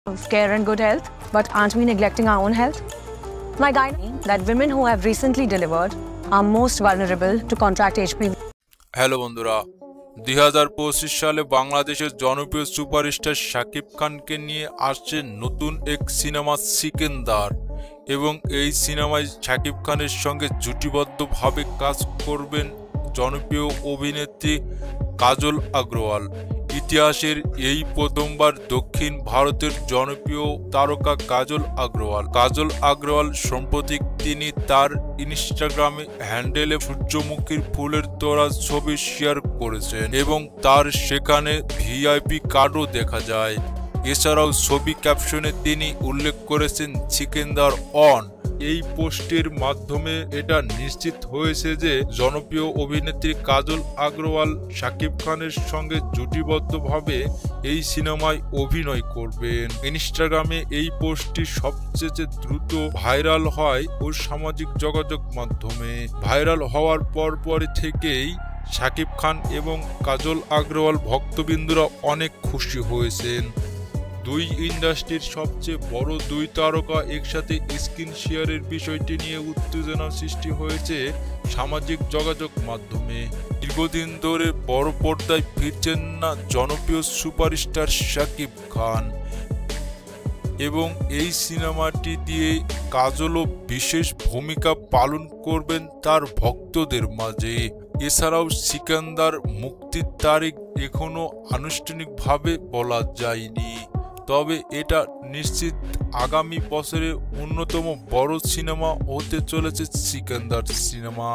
of care and good health, but aren't we neglecting our own health? My guidance that women who have recently delivered are most vulnerable to contract HPV. Hello বন্ধুরা, 2025 সালে বাংলাদেশের জনপ্রিয় superstar Shakib খানকে নিয়ে আসছে নতুন এক cinema Sikander এবং এই সিনেমায় শাকিব খানের সঙ্গে জুটিবদ্ধভাবে কাজ করবেন জনপ্রিয় অভিনেত্রী কাজল আগরওয়াল। ইতিহাসের এই প্রথমবার দক্ষিণ ভারতের জনপ্রিয় তারকা কাজল আগরওয়াল সম্প্রতি তিনি তার ইনস্টাগ্রামে হ্যান্ডেলে সূর্যমুখীর ফুলের তোড়া ছবি শেয়ার করেছেন এবং তার সেখানে ভিআইপি কার্ডও দেখা যায়। এছাড়াও ছবি ক্যাপশনে তিনি উল্লেখ করেছেন সিকেন্দার অন। এই পোস্টের মাধ্যমে এটা নিশ্চিত হয়েছে যে জনপ্রিয় অভিনেত্রী কাজল আগরওয়াল শাকিব খানের সঙ্গে জুটিবদ্ধভাবে এই সিনেমায় অভিনয় করবেন। ইনস্টাগ্রামে এই পোস্টটি সবচেয়ে দ্রুত ভাইরাল হয় ও সামাজিক যোগাযোগ মাধ্যমে ভাইরাল হওয়ার পরপরই থেকেই শাকিব খান এবং কাজল আগরওয়াল ভক্তবৃন্দরা অনেক খুশি হয়েছেন। দুই ইন্ডাস্ট্রির সবচেয়ে বড় দুই তারকা একসাথে স্ক্রিন শেয়ারের বিষয়টি নিয়ে উত্তেজনা সৃষ্টি হয়েছে সামাজিক যোগাযোগ মাধ্যমে। দীর্ঘদিন ধরে বড় পর্দায় ফিরছেন না জনপ্রিয় সুপারস্টার শাকিব খান এবং এই সিনেমাটি দিয়ে কাজলও বিশেষ ভূমিকা পালন করবেন তার ভক্তদের মাঝে। এছাড়াও সিকান্দার মুক্তির তারিখ এখনো আনুষ্ঠানিকভাবে বলা যায়নি, তবে এটা নিশ্চিত আগামী বছরে অন্যতম বড় সিনেমা হতে চলেছে সিকান্দার সিনেমা।